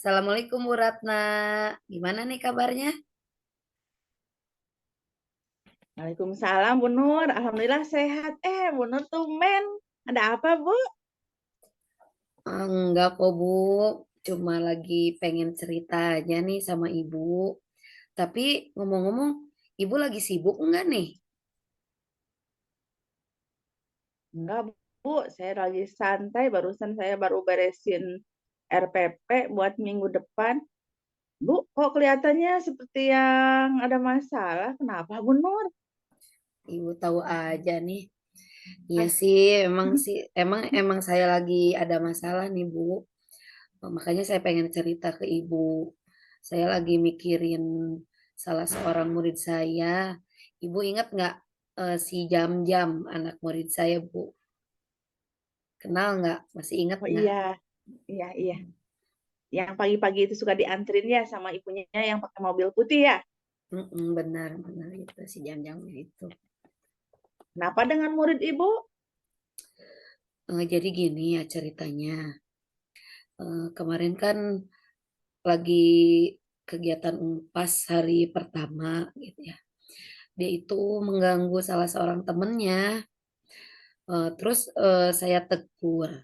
Assalamualaikum Bu Ratna. Gimana nih kabarnya? Waalaikumsalam Bu Nur, Alhamdulillah sehat. Bu Nur tumben, ada apa Bu? Enggak kok Bu, cuma lagi pengen cerita aja nih sama Ibu. Tapi ngomong-ngomong, Ibu lagi sibuk enggak nih? Enggak Bu, saya lagi santai, barusan saya baru beresin RPP buat minggu depan. Bu, kok kelihatannya seperti yang ada masalah? Kenapa Bu Nur? Ibu tahu aja nih. Iya sih, emang saya lagi ada masalah nih Bu. Makanya saya pengen cerita ke Ibu. Saya lagi mikirin salah seorang murid saya. Ibu ingat nggak si Jam-Jam anak murid saya Bu? Kenal nggak? Masih ingat Oh nggak? iya, iya. Yang pagi-pagi itu suka dianterin ya sama ibunya yang pakai mobil putih ya. Benar itu si Jam-Jamnya itu. Kenapa dengan murid Ibu? Jadi gini ya ceritanya. Kemarin kan lagi kegiatan UNPAS hari pertama gitu ya. Dia itu mengganggu salah seorang temennya. Terus saya tegur.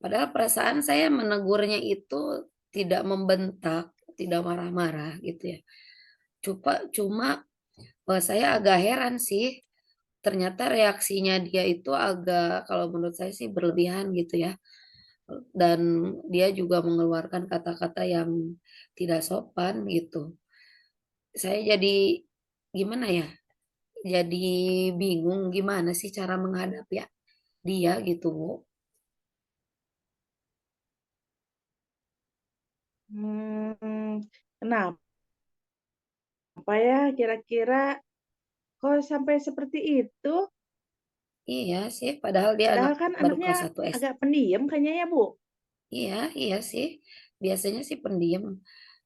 Padahal perasaan saya menegurnya itu tidak membentak, tidak marah-marah gitu ya. Cuma saya agak heran sih. Ternyata reaksinya dia itu agak, kalau menurut saya sih berlebihan gitu ya. Dan dia juga mengeluarkan kata-kata yang tidak sopan gitu. Saya jadi gimana ya? Jadi bingung gimana sih cara menghadapi dia gitu, Bu. Hmm, kenapa ya kira-kira kok sampai seperti itu? Iya sih, padahal dia anak Padahal kan baru anaknya kelas 1 SD. agak pendiam kayaknya ya, Bu. Iya, iya sih. Biasanya sih pendiam.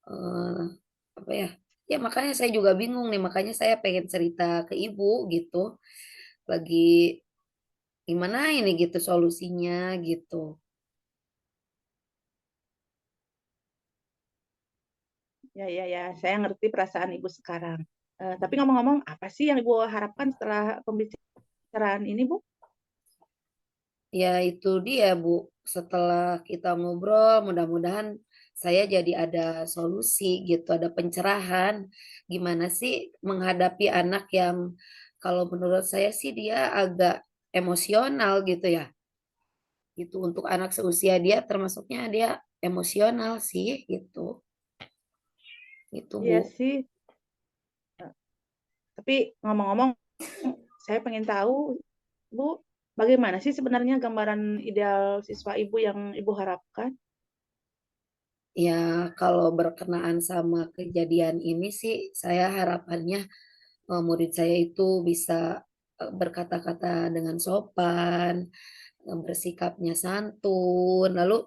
eh Apa ya? Ya makanya saya juga bingung nih, makanya saya pengen cerita ke Ibu gitu. Lagi gimana ini gitu solusinya gitu. Ya. Saya ngerti perasaan Ibu sekarang. Tapi ngomong-ngomong, apa sih yang Ibu harapkan setelah pembicaraan ini, Bu? Ya itu dia Bu, setelah kita ngobrol mudah-mudahan saya jadi ada solusi gitu, ada pencerahan gimana sih menghadapi anak yang kalau menurut saya sih dia agak emosional gitu ya. Itu untuk anak seusia dia termasuknya dia emosional sih gitu. Itu Bu. Iya sih. Tapi ngomong-ngomong, saya pengen tahu, Bu, bagaimana sih sebenarnya gambaran ideal siswa Ibu yang Ibu harapkan? Ya, kalau berkenaan sama kejadian ini sih, saya harapannya murid saya itu bisa berkata-kata dengan sopan, bersikapnya santun, lalu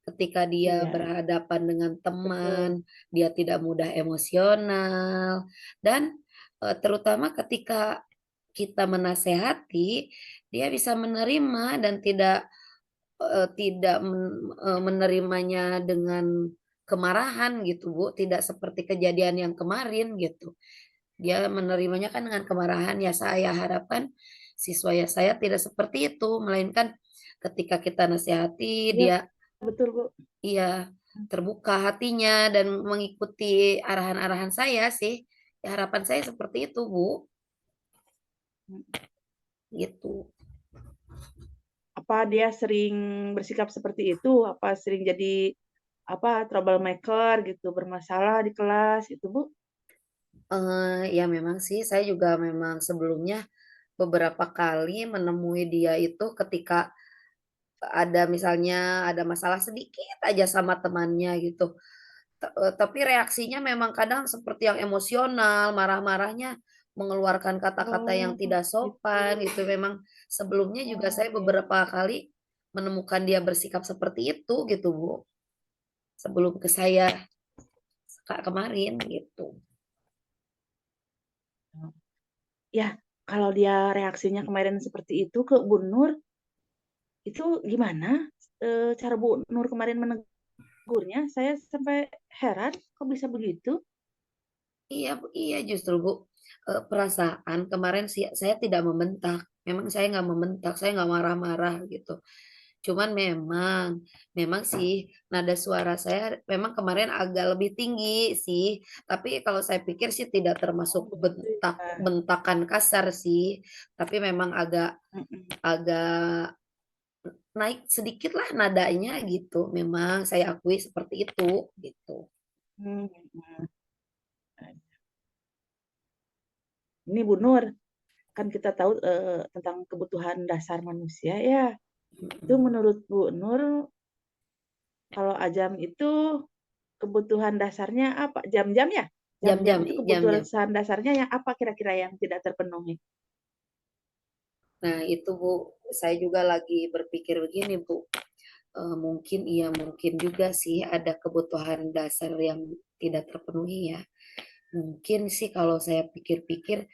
ketika dia Iya, berhadapan dengan teman, betul. dia tidak mudah emosional, dan terutama ketika kita menasehati, dia bisa menerima dan tidak menerimanya dengan kemarahan gitu Bu, tidak seperti kejadian yang kemarin gitu. Dia menerimanya kan dengan kemarahan, ya saya harapkan siswa ya saya tidak seperti itu, melainkan ketika kita nasihati Iya, dia betul, Bu. iya terbuka hatinya dan mengikuti arahan-arahan saya sih. Ya, harapan saya seperti itu Bu, gitu. Apa dia sering bersikap seperti itu? Apa sering jadi troublemaker gitu, bermasalah di kelas itu, Bu? Ya memang sih saya juga memang sebelumnya beberapa kali menemui dia itu ketika ada misalnya ada masalah sedikit aja sama temannya gitu. Tapi reaksinya memang kadang seperti yang emosional, marah-marahnya mengeluarkan kata-kata yang Oh, tidak gitu. sopan itu memang sebelumnya juga Oh, saya ya. beberapa kali menemukan dia bersikap seperti itu gitu Bu. Sebelum ke saya kemarin gitu. Ya, kalau dia reaksinya kemarin seperti itu ke Bu Nur, itu gimana? Cara Bu Nur kemarin menegurnya, saya sampai heran, kok bisa begitu? Iya, iya justru Bu. Perasaan kemarin sih saya tidak membentak. Memang saya nggak membentak, saya nggak marah-marah gitu. Cuman memang sih nada suara saya memang kemarin agak lebih tinggi sih. Tapi kalau saya pikir sih tidak termasuk Oh, begitu ya. bentakan kasar sih. Tapi memang agak Mm-mm. agak naik sedikit lah nadanya gitu. Memang saya akui seperti itu gitu. Hmm, hmm. Ini Bu Nur, kan kita tahu tentang kebutuhan dasar manusia ya. Itu Mm-mm. menurut Bu Nur, kalau ajam itu kebutuhan dasarnya apa? Jam-jam ya? Jam-jam Jam-jam, itu jam-jam. kebutuhan dasarnya yang apa kira-kira yang tidak terpenuhi? Nah, itu Bu, saya juga lagi berpikir begini, Bu. Mungkin iya, mungkin juga sih ada kebutuhan dasar yang tidak terpenuhi ya. Mungkin sih kalau saya pikir-pikir,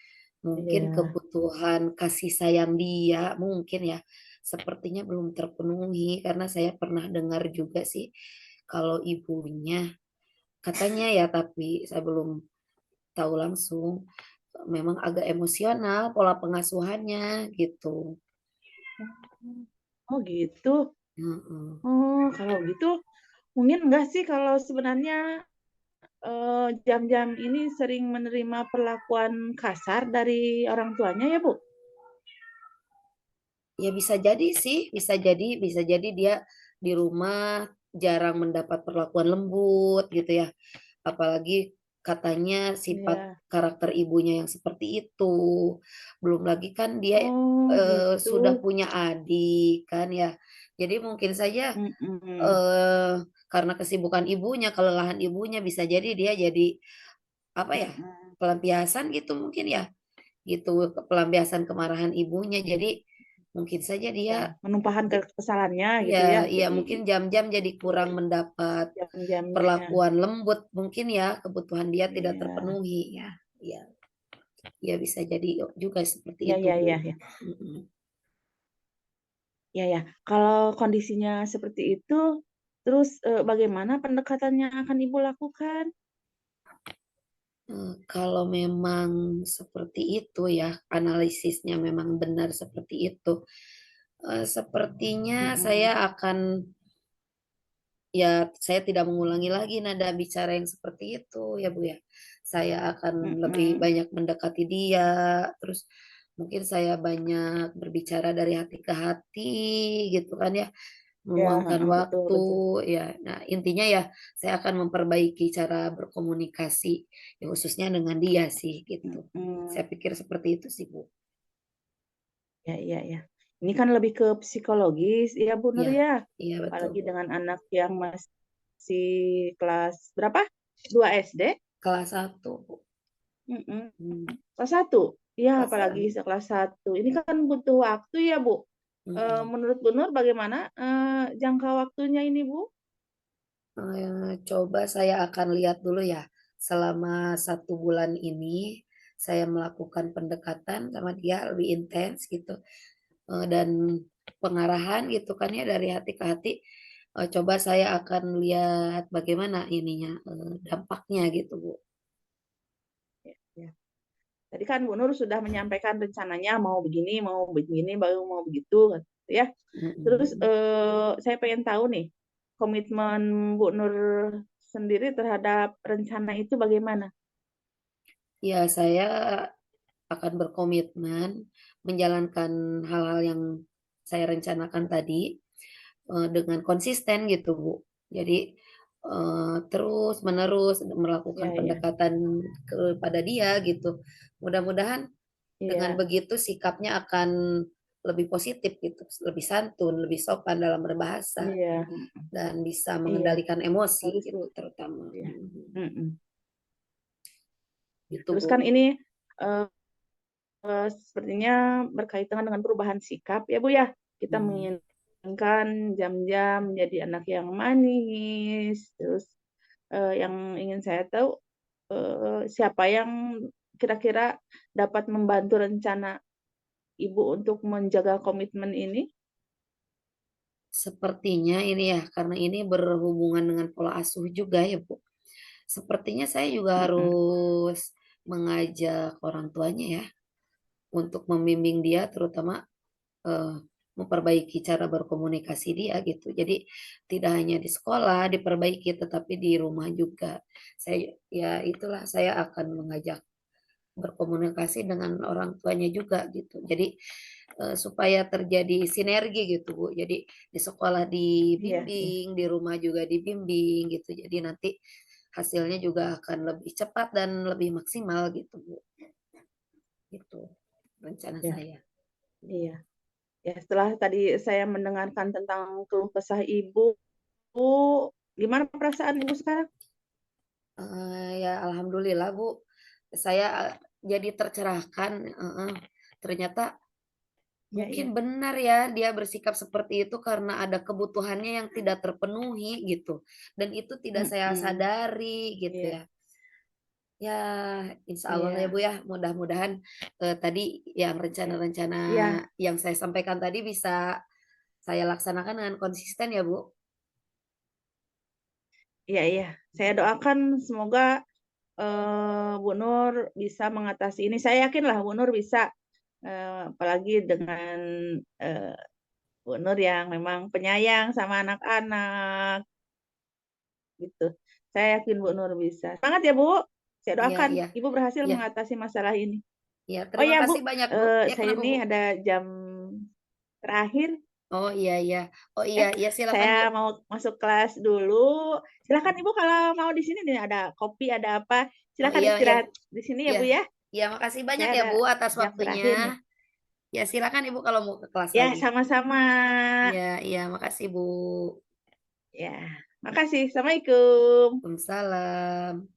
mungkin Iya. kebutuhan kasih sayang dia, mungkin ya, sepertinya belum terpenuhi karena saya pernah dengar juga sih kalau ibunya, katanya ya, tapi saya belum tahu langsung, memang agak emosional pola pengasuhannya gitu. Oh gitu. Heeh. Oh, kalau gitu mungkin enggak sih kalau sebenarnya jam-jam ini sering menerima perlakuan kasar dari orang tuanya ya, Bu? Ya bisa jadi sih, bisa jadi dia di rumah jarang mendapat perlakuan lembut gitu ya. Apalagi katanya sifat Iya. karakter ibunya yang seperti itu. Belum lagi kan dia Oh gitu. sudah punya adik kan ya. Jadi mungkin saja Mm-mm. eh, karena kesibukan ibunya, kelelahan ibunya bisa jadi dia jadi apa ya? Mm-mm. Pelampiasan gitu mungkin ya. Gitu pelampiasan kemarahan ibunya. Jadi mungkin saja dia Ya, menumpahkan kesalahannya iya, gitu ya. iya Jadi mungkin jam-jam jadi kurang mendapat jam-jamnya. perlakuan lembut, mungkin ya kebutuhan dia tidak Iya. terpenuhi ya. Iya, ya bisa jadi juga seperti Ya, itu, ya, Bu. ya, ya. Mm-mm. Ya, ya. Kalau kondisinya seperti itu, terus bagaimana pendekatan yang akan Ibu lakukan? Kalau memang seperti itu ya, analisisnya memang benar seperti itu. Sepertinya saya Mm-mm. akan ya saya tidak mengulangi lagi nada bicara yang seperti itu ya Bu ya. Saya akan lebih Mm-mm. banyak mendekati dia, terus mungkin saya banyak berbicara dari hati ke hati gitu kan ya, Ya, meluangkan betul, waktu betul. ya. Nah, intinya ya saya akan memperbaiki cara berkomunikasi ya khususnya dengan dia sih gitu. Mm-mm. Saya pikir seperti itu sih Bu. Ya, ya, ya. Ini kan lebih ke psikologis, ya Bu Nur Iya, ya. iya betul Apalagi Bu. dengan anak yang masih kelas berapa? 2 SD? Kelas satu Bu. Mm-mm. Hmm, Kelas 1. Ya, apalagi perasaan. kelas 1. Ini kan butuh waktu ya, Bu. Mm-mm. Menurut Bu Nur bagaimana jangka waktunya ini, Bu? Coba saya akan lihat dulu ya. Selama 1 bulan ini saya melakukan pendekatan sama dia lebih intens gitu. Dan pengarahan gitu kan ya dari hati ke hati. Coba saya akan lihat bagaimana ininya dampaknya gitu Bu. Ya, ya. Tadi kan Bu Nur sudah menyampaikan rencananya mau begini, baru mau begitu, gitu ya. Terus Mm-mm. saya pengen tahu nih, komitmen Bu Nur sendiri terhadap rencana itu bagaimana? Ya saya akan berkomitmen menjalankan hal-hal yang saya rencanakan tadi dengan konsisten gitu Bu. Jadi terus menerus melakukan Ya, ya, pendekatan kepada dia gitu. Mudah-mudahan dengan iya. begitu sikapnya akan lebih positif gitu, lebih santun, lebih sopan dalam berbahasa Iya, dan bisa iya, mengendalikan emosi bagus Bu. gitu terutama. Iya. Mm-mm. Gitu Terus Bu. kan ini eh, sepertinya berkaitan dengan perubahan sikap ya Bu ya. Kita Hmm. menginginkan jam-jam menjadi anak yang manis. Terus yang ingin saya tahu siapa yang kira-kira dapat membantu rencana Ibu untuk menjaga komitmen ini? Sepertinya ini ya, karena ini berhubungan dengan pola asuh juga ya Bu. Sepertinya saya juga Mm-mm. harus mengajak orang tuanya ya untuk membimbing dia terutama eh, memperbaiki cara berkomunikasi dia gitu. Jadi tidak hanya di sekolah diperbaiki tetapi di rumah juga. Saya ya itulah saya akan mengajak berkomunikasi dengan orang tuanya juga gitu. Jadi supaya terjadi sinergi gitu Bu. Jadi di sekolah Iya, iya, dibimbing, di rumah juga dibimbing gitu. Jadi nanti hasilnya juga akan lebih cepat dan lebih maksimal gitu Bu. Gitu rencana iya, saya. iya. Ya, setelah tadi saya mendengarkan tentang keluh kesah Ibu, gimana perasaan Ibu sekarang? Ya alhamdulillah Bu, saya jadi tercerahkan. Ternyata Ya, mungkin iya. benar ya dia bersikap seperti itu karena ada kebutuhannya yang tidak terpenuhi gitu. Dan itu tidak saya Mm-mm. sadari gitu Iya, ya. Ya, insya Allah ya Bu iya, ya, mudah-mudahan tadi yang rencana-rencana iya, yang saya sampaikan tadi bisa saya laksanakan dengan konsisten ya Bu. iya, iya. Saya doakan semoga Bu Nur bisa mengatasi ini. Saya yakin lah Bu Nur bisa, apalagi dengan eh, Bu Nur yang memang penyayang sama anak-anak gitu. Saya yakin Bu Nur bisa. Semangat ya Bu. Saya Iya, doakan iya, Ibu berhasil iya, mengatasi masalah ini. iya. Oh Terima ya Bu, kasih banyak Bu. Ya saya kenapa ini Bu? ada jam terakhir. Oh iya, iya. Oh iya, iya silakan Saya Bu. mau masuk kelas dulu. Silakan Ibu kalau mau di sini nih ada kopi, ada apa. Oh Silakan iya, iya, istirahat di sini ya iya. Bu ya. Iya, makasih banyak Saya ya ada Bu atas jam waktunya. terakhir nih. Ya silakan Ibu kalau mau ke kelas Ya, lagi. sama-sama. Iya, iya, makasih Bu. Ya, makasih. Assalamualaikum. Waalaikumsalam.